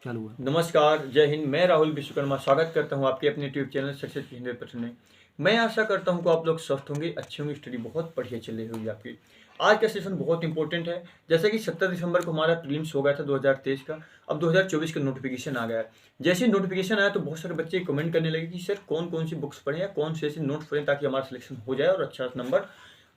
चालू हुआ। नमस्कार, जय हिंद। मैं राहुल विश्वकर्मा स्वागत करता हूं आपके अपने यूट्यूब चैनल सक्सेस की 100% में। मैं आशा करता हूं कि आप लोग स्वस्थ होंगे, अच्छे होंगे, स्टडी बहुत बढ़िया चल रही होगी आपकी। आज का सेशन बहुत इंपॉर्टेंट है। जैसे कि 17 दिसंबर को हमारा प्रीलिम्स हो गया था 2023 का। अब 2024 का नोटिफिकेशन आ गया है। जैसे ही नोटिफिकेशन आया तो बहुत सारे बच्चे कमेंट करने लगे कि सर कौन कौन सी बुक्स पढ़ें या कौन से ऐसे नोट्स पढ़ें ताकि हमारा सिलेक्शन हो जाए और अच्छा नंबर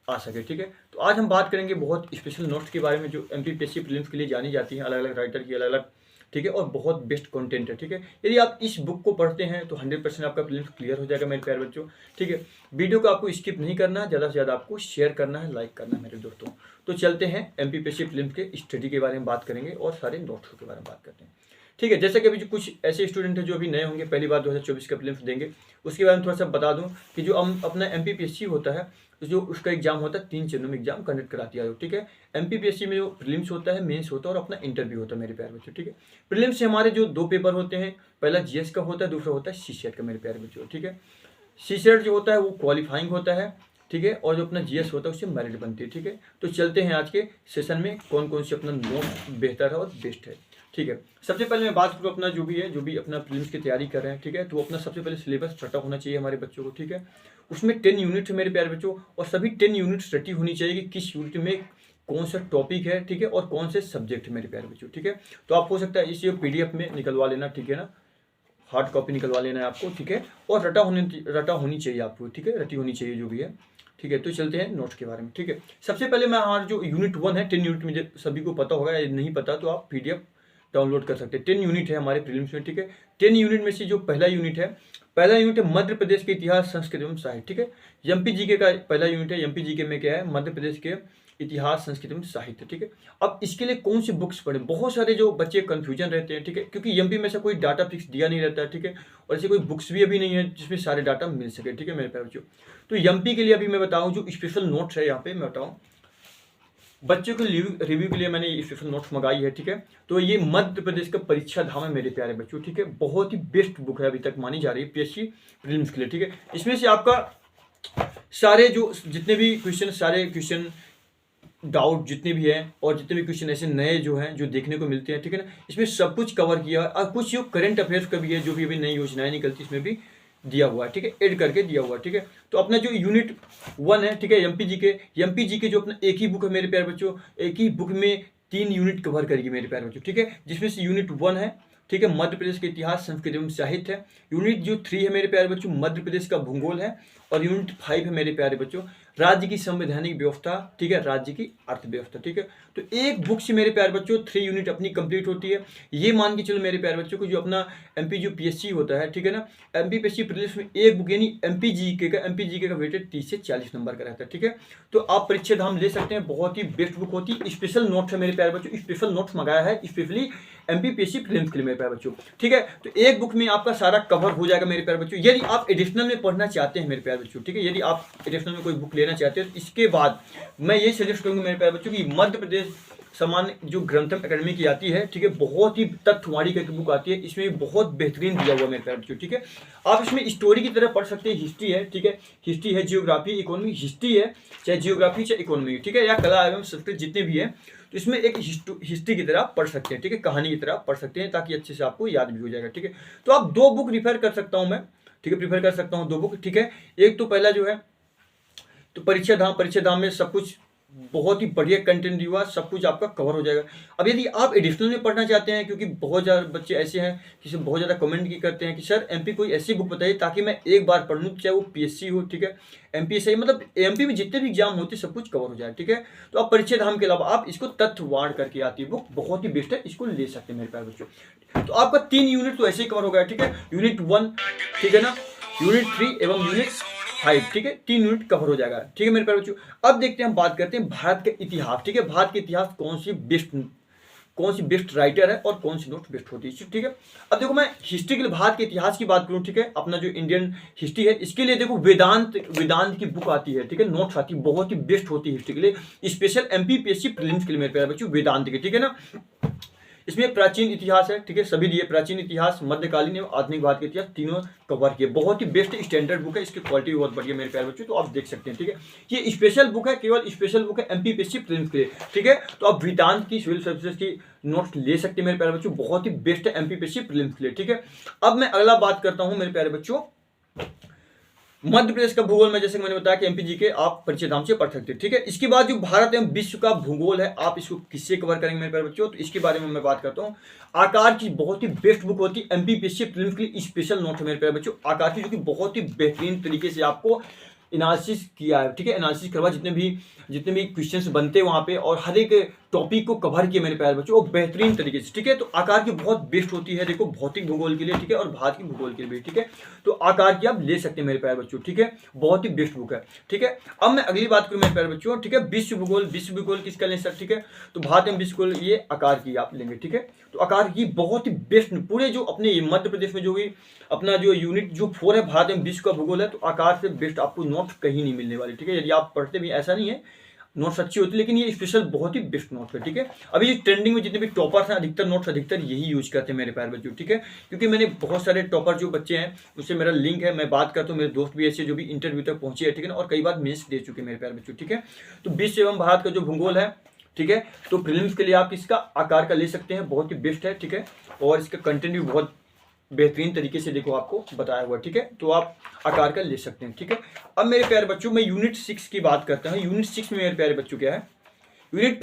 आ सके। ठीक है, तो आज हम बात करेंगे बहुत स्पेशल नोट्स के बारे में जो एमपीपीएससी प्रीलिम्स के लिए जानी जाती है, अलग अलग राइटर की अलग अलग। ठीक है, और बहुत बेस्ट कंटेंट है। ठीक है, यदि आप इस बुक को पढ़ते हैं तो 100% आपका प्रीलिम्स क्लियर हो जाएगा मेरे प्यारे बच्चों। ठीक है, वीडियो को आपको स्किप नहीं करना है, ज़्यादा से ज़्यादा आपको शेयर करना है, लाइक करना है मेरे दोस्तों। तो चलते हैं एमपीपीएससी प्रीलिम्स के स्टडी के बारे में बात करेंगे और सारे नोट्स के बारे में बात करते हैं। ठीक है, जैसे कि अभी जो कुछ ऐसे स्टूडेंट हैं जो अभी नए होंगे, पहली बार 2024 का प्रीलिम्स देंगे, उसके बारे में थोड़ा सा बता दूं कि जो हम अपना एमपीपीएससी होता है, जो उसका एग्जाम होता है 3 चरणों में एग्जाम कंडक्ट कराती है। ठीक है, एमपीपीएससी में जो प्रीलिम्स होता है, मेंस होता है और अपना इंटरव्यू होता है मेरे प्यारे बच्चों। ठीक है, प्रीलिम्स से हमारे जो 2 पेपर होते हैं, पहला जीएस का होता है, दूसरा होता है सीसेट का मेरे प्यारे बच्चों। ठीक है, सीसेट जो होता है वो क्वालिफाइंग होता है। ठीक है, और जो अपना जीएस होता है उससे मेरिट बनती है। ठीक है, तो चलते हैं आज के सेशन में कौन कौन से अपना नोट बेहतर है और बेस्ट है। ठीक है, सबसे पहले मैं बात करूँ अपना जो भी अपना प्रीलिम्स की तैयारी कर रहे हैं। ठीक है, तो अपना सबसे पहले सिलेबस रटा होना चाहिए हमारे बच्चों को। ठीक है, उसमें 10 यूनिट है मेरे प्यारे बच्चों, और सभी 10 यूनिट्स रटी होनी चाहिए कि किस यूनिट में कौन सा टॉपिक है। ठीक है, और कौन से सब्जेक्ट है मेरे प्यारे बच्चों। ठीक है, तो आप हो सकता है इसे पीडीएफ में निकलवा लेना। ठीक है ना, हार्ड कॉपी निकलवा लेना है आपको। ठीक है, और रटा होनी चाहिए आपको। ठीक है, रटी होनी चाहिए जो भी है। ठीक है, तो चलते हैं नोट्स के बारे में। ठीक है, सबसे पहले मैं हमारा जो यूनिट 1 है, 10 यूनिट में सभी को पता होगा, या नहीं पता तो आप पीडीएफ डाउनलोड कर सकते हैं। 10 यूनिट है हमारे प्रीलिम्स में। ठीक है, 10 यूनिट में से जो पहला यूनिट है मध्य प्रदेश के इतिहास, संस्कृति एवं साहित्य। ठीक है, एमपी जीके का पहला यूनिट है। एमपी जीके में क्या है, मध्य प्रदेश के इतिहास, संस्कृति एवं साहित्य। ठीक है, अब इसके लिए कौन सी बुक्स पढ़े, बहुत सारे जो बच्चे कंफ्यूजन रहते हैं। ठीक है, क्योंकि एमपी में से कोई डाटा फिक्स दिया नहीं रहता है। ठीक है, और ऐसी कोई बुक्स भी अभी नहीं है जिसमें सारे डाटा मिल सके। ठीक है मेरे प्यारे बच्चों, तो एमपी के लिए अभी मैं बताऊं जो स्पेशल नोट्स है, यहाँ पे मैं बताऊं बच्चों के रिव्यू के लिए मैंने स्पेशल नोट्स मंगाई है। ठीक है, तो ये मध्य प्रदेश का परीक्षा धाम है मेरे प्यारे बच्चों। ठीक है, बहुत ही बेस्ट बुक है, अभी तक मानी जा रही है पीएससी प्रीलिम्स के लिए। ठीक है, इसमें से आपका सारे जो जितने भी क्वेश्चन, सारे क्वेश्चन डाउट जितने भी हैं, और जितने भी क्वेश्चन ऐसे नए जो हैं जो देखने को मिलते हैं। ठीक है ना, इसमें सब कुछ कवर किया है, और कुछ जो करंट अफेयर्स का भी है, जो भी अभी नई योजनाएं निकलती इसमें भी दिया हुआ है। ठीक है, ऐड करके दिया हुआ है। ठीक है, तो अपना जो यूनिट 1 है, ठीक है, एमपी जी के जो अपना एक ही बुक है मेरे प्यारे बच्चों, एक ही बुक में 3 यूनिट कवर करेगी मेरे प्यारे बच्चों। ठीक है, जिसमें से यूनिट 1 है, ठीक है, मध्य प्रदेश के इतिहास, संस्कृति एवं साहित्य है। यूनिट जो 3 है मेरे प्यारे बच्चों, मध्य प्रदेश का भूगोल है। और यूनिट 5 है मेरे प्यारे बच्चों, राज्य की संवैधानिक व्यवस्था। ठीक है, राज्य की अर्थव्यवस्था। ठीक है, तो एक बुक से मेरे प्यारे बच्चों 3 यूनिट अपनी कंप्लीट होती है। ये मान के चलो मेरे प्यारे बच्चों को, जो अपना एमपी जो पीएससी होता है, ठीक है ना, एमपीपीएससी प्रीलिम्स में एक बुक यानी एमपी जीके का वेटेज 30 से 40 नंबर का रहता है। ठीक है, तो आप परीक्षा धाम ले सकते हैं, बहुत ही बेस्ट बुक होती है। स्पेशल नोट्स है मेरे प्यारे बच्चों, स्पेशल नोट्स मंगाया है स्पेशली एमपीपीएससी प्रीलिम्स के लिए मेरे प्यारे बच्चों। ठीक है, तो एक बुक में आपका सारा कवर हो जाएगा मेरे प्यारे बच्चों। यदि आप एडिशनल में पढ़ना चाहते हैं मेरे प्यारे बच्चों, ठीक है, यदि आप एडिशनल में कोई बुक लेना चाहते हैं तो इसके बाद मैं ये सजेस्ट करूंगा मेरे प्यारे बच्चों कि मध्य प्रदेश सामान्य जो ग्रंथम एकेडमी की आती है, ठीक है, बहुत ही तत्ववाणी का बुक आती है, इसमें बहुत बेहतरीन दिया हुआ मेरे प्यारे बच्चों। ठीक है, आप इसमें स्टोरी की तरह पढ़ सकते हैं, हिस्ट्री है। ठीक है, हिस्ट्री है, जियोग्राफी, इकोनॉमी, हिस्ट्री है, चाहे जियोग्राफी चाहे इकोनॉमी। ठीक है, या कला एवं संस्कृत जितने भी है, तो इसमें एक हिस्ट्री की तरह पढ़ सकते हैं। ठीक है, कहानी की तरह पढ़ सकते हैं, ताकि अच्छे से आपको याद भी हो जाएगा। ठीक है, तो आप 2 बुक रिफर कर सकता हूं मैं। ठीक है, प्रीफर कर सकता हूं 2 बुक। ठीक है, एक तो पहला जो है तो परीक्षा धाम में सब कुछ बहुत ही बढ़िया कंटेंट दिया हुआ, सब कुछ आपका कवर हो जाएगा। अब यदि आप एडिशनल में पढ़ना चाहते हैं, क्योंकि बहुत ज़्यादा बच्चे ऐसे हैं कि बहुत ज़्यादा कमेंट की करते हैं कि सर एमपी कोई ऐसी बुक बताइए ताकि मैं एक बार पढ़ लूँ, चाहे वो पीएससी हो, ठीक है, एमपीएससी, मतलब एमपी में जितने भी एग्जाम होते हैं सब कुछ कवर हो जाए। ठीक है, तो आप परीक्षा धाम के अलावा आप इसको तत्ववाण करके आती है बुक, बहुत ही बेस्ट है, इसको ले सकते हैं मेरे प्यारे बच्चों। तो आपका 3 यूनिट तो ऐसे ही कवर हो गया। ठीक है, यूनिट 1, ठीक है ना, यूनिट 3 एवं यूनिट 5। ठीक है, 3 यूनिट कवर हो जाएगा। ठीक है मेरे प्यारे बच्चों, अब देखते हैं, हम बात करते हैं भारत के इतिहास। ठीक है, भारत के इतिहास कौन सी बेस्ट राइटर है और कौन सी नोट बेस्ट होती है। ठीक है, अब देखो मैं हिस्ट्री के लिए भारत के इतिहास की बात करूं, ठीक है, अपना जो इंडियन हिस्ट्री है, इसके लिए देखो वेदांत की बुक आती है। ठीक है, नोट्स आती है, बहुत ही बेस्ट होती है हिस्ट्री के लिए, स्पेशल एमपीपीएससी प्रीलिम्स के लिए मेरे प्यारे बच्चों, वेदांत के। ठीक है ना, इसमें प्राचीन इतिहास है, ठीक है, सभी दिए, प्राचीन इतिहास, मध्यकालीन एवं आधुनिक भारत के इतिहास, तीनों कवर किए। बहुत ही बेस्ट स्टैंडर्ड बुक है, इसकी क्वालिटी भी बहुत बढ़िया मेरे प्यारे बच्चों, तो आप देख सकते हैं, ठीक है। ये स्पेशल बुक है, केवल स्पेशल बुक है एमपीपीएससी प्रीलिम्स के लिए, ठीक है। तो आप वेदांत की सिविल सर्विसेज की नोट्स ले सकते हैं मेरे प्यारे बच्चों, बहुत ही बेस्ट है एमपीपीएससी प्रीलिम्स के लिए, ठीक है। अब मैं अगला बात करता हूं मेरे प्यारे बच्चों, मध्य प्रदेश का भूगोल में, जैसे कि मैंने बताया कि एमपीजी के आप परिचय धाम से पढ़ सकते हैं, ठीक है। इसके बाद जो भारत एवं विश्व का भूगोल है, आप इसको किससे कवर करेंगे मेरे प्यारे बच्चों, तो इसके बारे में मैं बात करता हूँ। आकार की बहुत ही बेस्ट बुक होती है एमपीपीएससी प्रीलिम्स के लिए स्पेशल नोट है मेरे प्यारे बच्चों, आकार की, जो कि बहुत ही बेहतरीन तरीके से आपको एनालिसिस किया है, ठीक है, एनालिसिस करवा, जितने भी क्वेश्चंस बनते हैं वहाँ पे, और हर एक टॉपिक को कवर किया मेरे प्यारे बच्चों, और बेहतरीन तरीके से, ठीक है। तो आकार की बहुत बेस्ट होती है, देखो, भौतिक भूगोल के लिए, ठीक है, और भारत की भूगोल के लिए भी, ठीक है। तो आकार की आप ले सकते हैं मेरे प्यारे बच्चों, ठीक है, बहुत ही बेस्ट बुक है, ठीक है। अब मैं अगली बात करूँ मेरे प्यारे बच्चों, ठीक है, विश्व भूगोल किसका लें सर, ठीक है, तो भारत एवं विश्व भूगोल, ये आकार की आप लेंगे, ठीक है। तो आकार की बहुत ही बेस्ट, पूरे जो अपने मध्य प्रदेश में जो भी अपना जो यूनिट जो 4 है, भारत एवं विश्व का भूगोल है, तो आकार से बेस्ट आपको नोट्स कहीं नहीं मिलने वाली, ठीक है। यदि आप पढ़ते भी, ऐसा नहीं है, नोट्स अच्छी होती है, लेकिन ये स्पेशल बहुत ही बेस्ट नोट्स है, ठीक है। अभी ये ट्रेंडिंग में जितने भी टॉपर्स हैं, अधिकतर यही यूज करते हैं मेरे प्यारे बच्चों, ठीक है, क्योंकि मैंने बहुत सारे टॉपर जो बच्चे हैं उससे मेरा लिंक है, मैं बात करता हूँ, मेरे दोस्त भी ऐसे जो भी इंटरव्यू तक पहुंचे हैं, ठीक है ना, और कई बार मेंस दे चुके हैं मेरे प्यारे बच्चों, ठीक है। तो विश्व एवं भारत का जो भूगोल है, ठीक है, तो प्रीलिम्स के लिए आप इसका आकार का ले सकते हैं, बहुत ही बेस्ट है, ठीक है, और इसका कंटेंट भी बहुत बेहतरीन तरीके से देखो आपको बताया हुआ, ठीक है। तो आप आकार का ले सकते हैं, ठीक है। अब मेरे प्यारे बच्चों, मैं यूनिट 6 की बात करता हूँ। यूनिट 6 में मेरे प्यारे बच्चों क्या है, यूनिट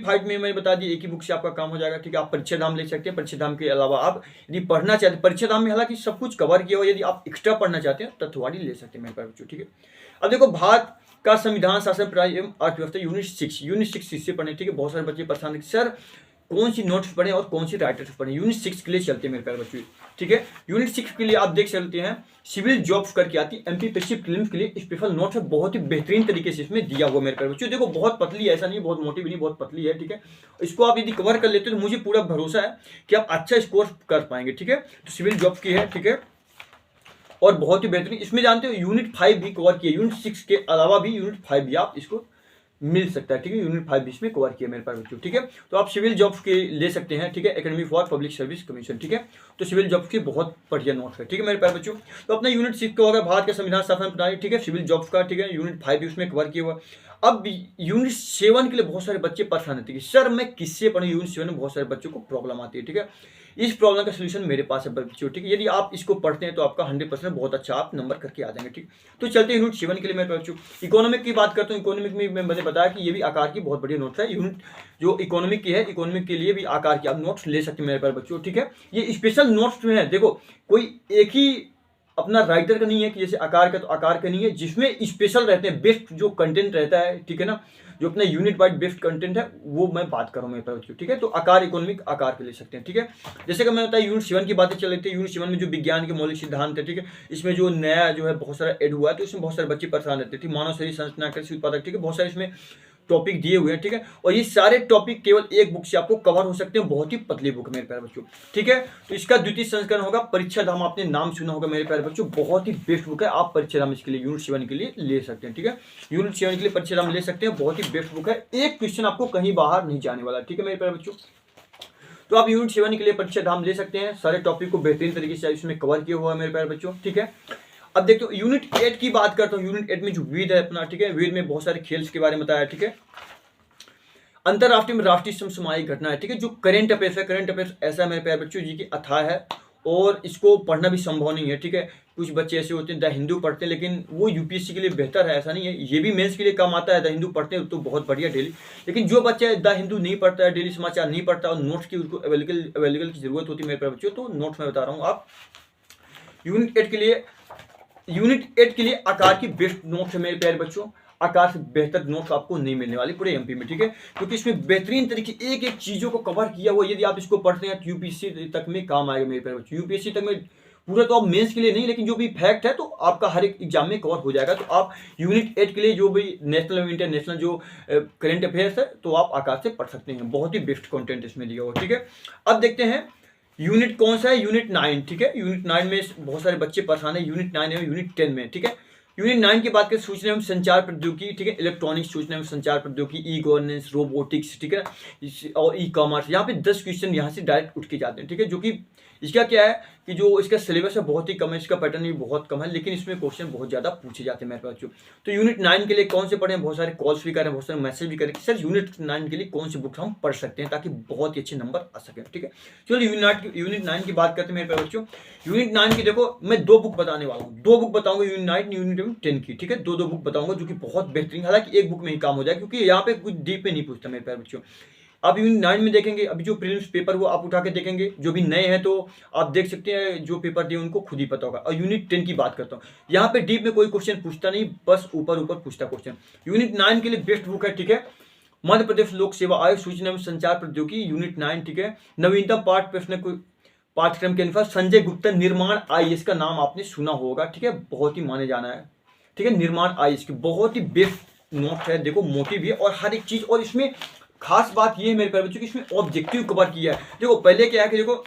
5 में मैंने बता दी, एक ही बुक से आपका काम हो जाएगा, ठीक है। आप परिचय धाम ले सकते हैं, परिचय धाम के अलावा आप यदि पढ़ना चाहते हैं, परिचय धाम में हालांकि सब कुछ कवर किया हुआ, यदि आप एक्स्ट्रा पढ़ना चाहते हैं तत्वाड़ी ले सकते हैं मेरे प्यारे बच्चों, ठीक है। अब देखो, भारत का संविधान, शासन प्रणाली एवं अर्थव्यवस्था, यूनिट 6 इससे पढ़े, ठीक है। बहुत सारे बच्चे परेशान है सर कौन सी नोट्स पढ़े और कौन सी राइटर्स पढ़े, यूनिट 6 के लिए चलते हैं मेरे प्यारे बच्चों, ठीक है। यूनिट 6 के लिए आप देख सकते हैं, सिविल जॉब्स करके आती है, एमपीपीएससी प्रीलिम्स के लिए स्पेशल नोट्स है, बहुत ही बेहतरीन तरीके से इसमें दिया हुआ मेरे प्यारे बच्चों। देखो, बहुत पतली है, ऐसा नहीं बहुत मोटी भी नहीं, बहुत पतली है, ठीक है। इसको आप यदि कवर कर लेते हो तो मुझे पूरा भरोसा है कि आप अच्छा स्कोर कर पाएंगे, ठीक है। तो सिविल जॉब्स की है, ठीक है, और बहुत ही बेहतरीन। इसमें जानते हो यूनिट 5 भी कवर किया, यूनिट 6 के अलावा भी यूनिट 5 भी आप इसको मिल सकता है, ठीक है। यूनिट 5 बीच में कवर किया मेरे पास बच्चों, ठीक है। तो आप सिविल जॉब्स के ले सकते हैं, ठीक है, academy for public service commission, ठीक है। तो सिविल जॉब्स की बहुत बढ़िया नोट्स है, ठीक है मेरे प्यारे बच्चों। तो अपना यूनिट 6 का होगा भारत का संविधान, शासन प्रणाली, ठीक है, सिविल जॉब्स का, ठीक है, यूनिट 5 भी उसमें कवर किया हुआ। अब यूनिट 7 के लिए बहुत सारे बच्चे परेशान होते हैं कि सर मैं किससे पढ़ूं, यूनिट 7 में बहुत सारे बच्चों को प्रॉब्लम आती है, ठीक है। इस प्रॉब्लम का सोल्यूशन मेरे पास है बच्चों, ठीक है। यदि आप इसको पढ़ते हैं तो आपका 100% बहुत अच्छा आप नंबर करके आ जाएंगे, ठीक। तो चलते हैं यूनिट 7 के लिए मेरे बच्चों। इकोनॉमिक की बात करता हूँ, इकोनॉमिक में मैंने बताया कि ये भी आकार की बहुत बढ़िया नोट्स है। यूनिट जो इकोनॉमिक की है, इकोनॉमिक के लिए भी आकार की आप नोट्स ले सकते हैं मेरे प्यारे बच्चों, ठीक है। ये स्पेशल नोट्स जो है, देखो, कोई एक ही अपना राइटर का नहीं है कि जैसे आकार का, तो आकार का नहीं है, जिसमें स्पेशल रहते हैं, बेस्ट जो कंटेंट रहता है, ठीक है ना, जो अपना यूनिट वाइड बेस्ट कंटेंट है, वो मैं बात कर रहा हूँ मेरे पास, ठीक है। तो आकार इकोनॉमिक आकार के ले सकते हैं, ठीक है। जैसे कि मैं बताया यूनिट 7 की बातें चल रही थी, यूनिट 7 में जो विज्ञान के मौलिक सिद्धांत है, ठीक है, इसमें जो नया जो है बहुत सारा एड हुआ है, तो इसमें बहुत सारे बच्चे परेशान रहते थे, मानव शरीर संरचना, कृषि उत्पादक, ठीक है, बहुत सारे इसमें टॉपिक दिए हुए हैं, ठीक है। और ये सारे टॉपिक केवल एक बुक से आपको कवर हो सकते हैं, बहुत ही पतली बुक है मेरे प्यारे बच्चों, ठीक है। तो इसका द्वितीय संस्करण होगा परीक्षा धाम, आपने नाम सुना होगा मेरे प्यारे बच्चों, बहुत ही बेस्ट बुक है, आप परीक्षा धाम इसके लिए यूनिट 7 के लिए ले सकते हैं, ठीक है। यूनिट 7 के लिए परीक्षा धाम ले सकते हैं, बहुत ही बेस्ट बुक है, एक क्वेश्चन आपको कहीं बाहर नहीं जाने वाला, ठीक है मेरे प्यारे बच्चों। तो आप यूनिट 7 के लिए परीक्षा धाम ले सकते हैं, सारे टॉपिक को बेहतरीन तरीके से इसमें कवर किया हुआ है मेरे प्यारे बच्चों, ठीक है। अब देखते हो यूनिट 8 की बात करता हूँ। यूनिट 8 में जो वेद है अपना, ठीक है, वेद में बहुत सारे खेल्स के बारे में बताया, ठीक है। अंतरराष्ट्रीय में राष्ट्रीय समसामयिक घटना है, ठीक है, जो करंट अफेयर्स है, करंट अफेयर्स ऐसा है मेरे प्यारे बच्चों जी की अथाह है, और इसको पढ़ना भी संभव नहीं है, ठीक है। कुछ बच्चे ऐसे होते हैं द हिंदू पढ़ते हैं, लेकिन वो यूपीएससी के लिए बेहतर है, ऐसा नहीं है, ये भी मेंस के लिए काम आता है, द हिंदू पढ़ते हैं तो बहुत बढ़िया डेली। लेकिन जो बच्चा द हिंदू नहीं पढ़ता है, डेली समाचार नहीं पढ़ता और नोट्स की उसको अवेलेबल की जरूरत होती है मेरे प्यारे बच्चों, तो नोट्स मैं बता रहा हूँ आप यूनिट 8 के लिए आकार की बेस्ट नोट्स है मेरे प्यारे बच्चों। आकार से बेहतर नोट्स आपको नहीं मिलने वाली पूरे एमपी में, ठीक है, क्योंकि इसमें बेहतरीन तरीके एक एक चीजों को कवर किया हुआ। यदि आप इसको पढ़ते हैं तो यूपीएससी तक में काम आएगा मेरे प्यारे बच्चों, यूपीएससी तक में पूरा तो आप मेंस के लिए नहीं, लेकिन जो भी फैक्ट है तो आपका हर एक एग्जाम में कवर हो जाएगा। तो आप यूनिट 8 के लिए जो भी नेशनल और इंटरनेशनल जो करंट अफेयर्स है तो आप आकार से पढ़ सकते हैं, बहुत ही बेस्ट कंटेंट इसमें दिया हुआ, ठीक है। अब देखते हैं यूनिट कौन सा है, यूनिट 9, ठीक है। यूनिट 9 में बहुत सारे बच्चे परेशान है, यूनिट 9 है यूनिट 10 में, ठीक है। यूनिट 9 की बात करें सूचना एवं संचार प्रौद्योगिकी, ठीक है, इलेक्ट्रॉनिक्स सूचना एवं संचार प्रौद्योगिकी, ई गवर्नेंस, रोबोटिक्स, ठीक है, और ई कॉमर्स। यहाँ पे 10 क्वेश्चन यहाँ से डायरेक्ट उठ के जाते हैं, ठीक है, जो कि इसका क्या है कि जो इसका सिलेबस है बहुत ही कम है, इसका पैटर्न भी बहुत कम है, लेकिन इसमें क्वेश्चन बहुत ज़्यादा पूछे जाते हैं मेरे पास जो। तो यूनिट 9 के लिए कौन से पढ़ें, बहुत सारे कॉल्स भी करें, बहुत सारे मैसेज भी करें कि सर यूनिट 9 के लिए कौन सी बुक हम पढ़ सकते हैं ताकि बहुत ही अच्छे नंबर आ सकें, ठीक है। चलो यूनिट 9 की बात करते हैं मेरे पास बच्चों। यूनिट 9 की देखो मैं 2 बुक बताने वाला हूँ, 2 बुक बताऊंगा यूनिट 9 यूनिट 10 की, ठीक है, दो बुक बताऊंगा जो कि बहुत बेहतरीन, हालांकि एक बुक में ही काम हो जाए क्योंकि यहाँ पे कुछ डीप में नहीं पूछता मेरे प्यारे बच्चों। अब यूनिट 9 में देखेंगे, अभी जो प्रीलिम्स पेपर वो आप उठा के देखेंगे, जो भी नए हैं तो आप देख सकते हैं, जो पेपर दिए उनको खुद ही पता होगा। और यूनिट 10 की बात करता हूँ, यहाँ पे डीप में कोई क्वेश्चन पूछता नहीं, बस ऊपर ऊपर पूछता क्वेश्चन। यूनिट 9 के लिए बेस्ट बुक है, ठीक है, मध्य प्रदेश लोक सेवा आयोग सूचना एवं संचार प्रौद्योगिकी यूनिट 9, ठीक है, नवीनतम पाठ्यक्रम के अनुसार संजय गुप्ता निर्माण आईएएस का नाम आपने सुना होगा, ठीक है, बहुत ही माने जाना है, ठीक है, निर्माण आईएएस की बहुत ही बेस्ट नोट है, देखो मोटिव है और हर एक चीज। और इसमें खास बात ये है मेरे प्यारे बच्चों कि इसमें ऑब्जेक्टिव कवर किया है। देखो पहले क्या है कि देखो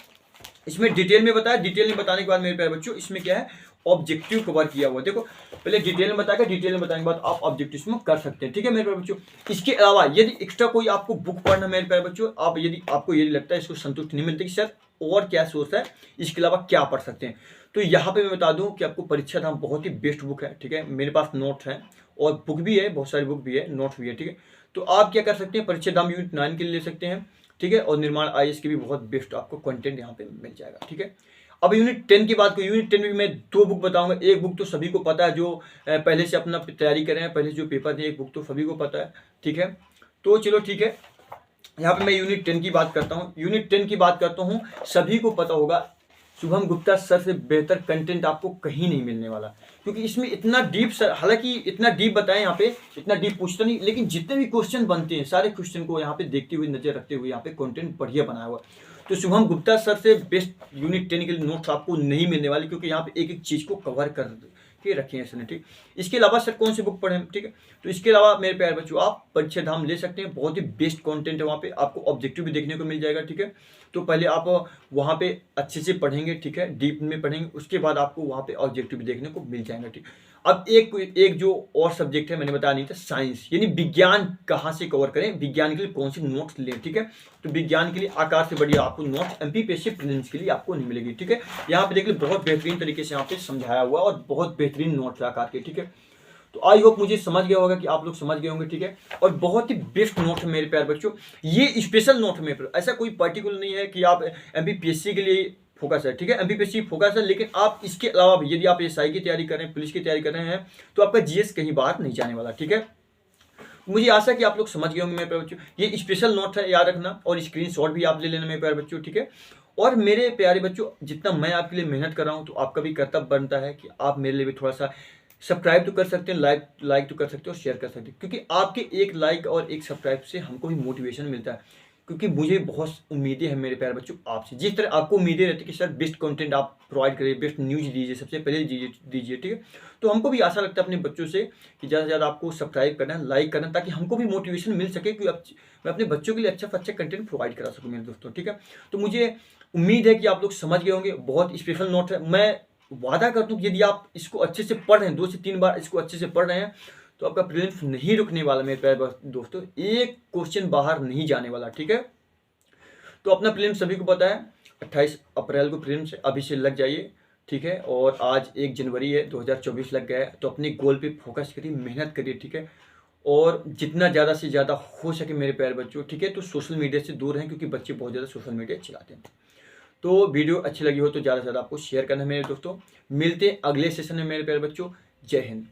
इसमें डिटेल में बताया, डिटेल में बताने के बाद मेरे प्यारे बच्चों इसमें क्या है ऑब्जेक्टिव कवर किया हुआ। देखो पहले डिटेल में बताया, डिटेल में बताने के बाद आप ऑब्जेक्टिव में कर सकते हैं, ठीक है मेरे प्यारे बच्चों। इसके अलावा यदि एक्स्ट्रा कोई आपको बुक पढ़ना मेरे प्यारे बच्चों, आप यदि आपको यदि लगता है इसको संतुष्ट नहीं मिलती कि सर और क्या सोर्स है, इसके अलावा क्या पढ़ सकते हैं, तो यहाँ पे मैं बता दूं कि आपको परीक्षा धाम बहुत ही बेस्ट बुक है, ठीक है, मेरे पास नोट्स हैं और बुक भी है, बहुत सारी बुक भी है, नोट्स भी है, ठीक है। तो आप क्या कर सकते हैं, परीक्षा धाम यूनिट 9 के लिए ले सकते हैं, ठीक है, और निर्माण आईएएस के भी बहुत बेस्ट आपको कंटेंट यहाँ पे मिल जाएगा, ठीक है। अब यूनिट 10 की बात करूँ, यूनिट 10 में मैं 2 बुक बताऊंगा। एक बुक तो सभी को पता है जो पहले से अपना तैयारी कर रहे हैं, पहले जो पेपर दिए, एक बुक तो सभी को पता है, ठीक है। तो चलो ठीक है, यहाँ पे मैं यूनिट 10 की बात करता हूँ। यूनिट 10 की बात करता हूँ, सभी को पता होगा शुभम गुप्ता सर से बेहतर कंटेंट आपको कहीं नहीं मिलने वाला, क्योंकि इसमें इतना डीप सर, हालांकि इतना डीप बताएं यहाँ पे, इतना डीप पूछता नहीं, लेकिन जितने भी क्वेश्चन बनते हैं सारे क्वेश्चन को यहाँ पे देखते हुए, नजर रखते हुए यहाँ पे कंटेंट बढ़िया बनाया हुआ। तो शुभम गुप्ता सर से बेस्ट यूनिट 10 के लिए नोट्स आपको नहीं मिलने वाले, क्योंकि यहाँ पे एक एक चीज को कवर कर के रखे हैं इसने, ठीक। इसके अलावा सर कौन सी बुक पढ़ें, ठीक है, तो इसके अलावा मेरे प्यारे बच्चों आप परीक्षा धाम ले सकते हैं, बहुत ही बेस्ट कंटेंट है वहाँ पे, आपको ऑब्जेक्टिव भी देखने को मिल जाएगा, ठीक है। तो पहले आप वहाँ पे अच्छे से पढ़ेंगे, ठीक है, डीप में पढ़ेंगे, उसके बाद आपको वहाँ पे ऑब्जेक्टिव भी देखने को मिल जाएगा, ठीक। अब एक जो और सब्जेक्ट है मैंने बताया नहीं था, साइंस, यानी विज्ञान कहाँ से कवर करें, विज्ञान के लिए कौन सी नोट्स लें, ठीक है। तो विज्ञान के लिए आकार से बढ़िया आपको नोट्स एमपीपीएससी प्रीलिम्स के लिए आपको नहीं मिलेगी, ठीक है। यहाँ पे देखिए बहुत बेहतरीन तरीके से यहाँ पे समझाया हुआ और बहुत बेहतरीन नोट्स आकार के, ठीक है। तो आई होप मुझे समझ गया होगा कि आप लोग समझ गए होंगे, ठीक है। और बहुत ही बेस्ट नोट है मेरे प्यारे बच्चों, ये स्पेशल नोट है मेरे, ऐसा कोई पर्टिकुलर नहीं है कि आप एमपीपीएससी के लिए फोकस है, ठीक है, एमपीपीएससी फोकस है, लेकिन आप इसके अलावा भी यदि आप एसआई की तैयारी कर रहे हैं, पुलिस की तैयारी कर रहे हैं, तो आपका जीएस कहीं बाहर नहीं जाने वाला, ठीक है। मुझे आशा है कि आप लोग समझ गए होंगे मेरे प्यारे बच्चों, ये स्पेशल नोट है, याद रखना, और स्क्रीनशॉट भी आप ले लेना मेरे प्यारे बच्चों, ठीक है। और मेरे प्यारे बच्चों जितना मैं आपके लिए मेहनत कर रहा हूँ, तो आपका भी कर्तव्य बनता है कि आप मेरे लिए भी थोड़ा सा सब्सक्राइब तो कर सकते हैं, लाइक तो कर सकते हो, शेयर कर सकते हैं, क्योंकि आपके एक लाइक और एक सब्सक्राइब से हमको भी मोटिवेशन मिलता है, क्योंकि मुझे बहुत उम्मीदें हैं मेरे प्यारे बच्चों आपसे, जिस तरह आपको उम्मीदें रहती है कि सर बेस्ट कंटेंट आप प्रोवाइड करिए, बेस्ट न्यूज़ दीजिए, सबसे पहले दीजिए, ठीक है। तो हमको भी आशा लगता है अपने बच्चों से कि ज़्यादा से ज़्यादा आपको सब्सक्राइब करना है, लाइक करना, ताकि हमको भी मोटिवेशन मिल सके कि मैं अपने बच्चों के लिए अच्छा से अच्छा कंटेंट प्रोवाइड करा सकूँ मेरे दोस्तों, ठीक है। तो मुझे उम्मीद है कि आप लोग समझ गए होंगे, बहुत स्पेशल नोट है। मैं वादा करता हूँ कि यदि आप इसको अच्छे से पढ़ रहे हैं, 2 से 3 बार इसको अच्छे से पढ़ रहे हैं, तो आपका प्रीलिम्स नहीं रुकने वाला मेरे प्यारे दोस्तों, एक क्वेश्चन बाहर नहीं जाने वाला, ठीक है। तो अपना प्रीलिम्स सभी को पता है, 28 अप्रैल को प्रीलिम्स अभी से लग जाइए, ठीक है। और आज 1 जनवरी है, 2024 लग गया है, तो अपने गोल पे फोकस करिए, मेहनत करिए, ठीक है। और जितना ज़्यादा से ज़्यादा हो सके मेरे प्यारे बच्चों, ठीक है, तो सोशल मीडिया से दूर रहें, क्योंकि बच्चे बहुत ज़्यादा सोशल मीडिया चलाते हैं। तो वीडियो अच्छी लगी हो तो ज़्यादा से ज़्यादा आपको शेयर करना है मेरे दोस्तों। मिलते हैं अगले सेशन में मेरे प्यारे बच्चों, जय हिंद।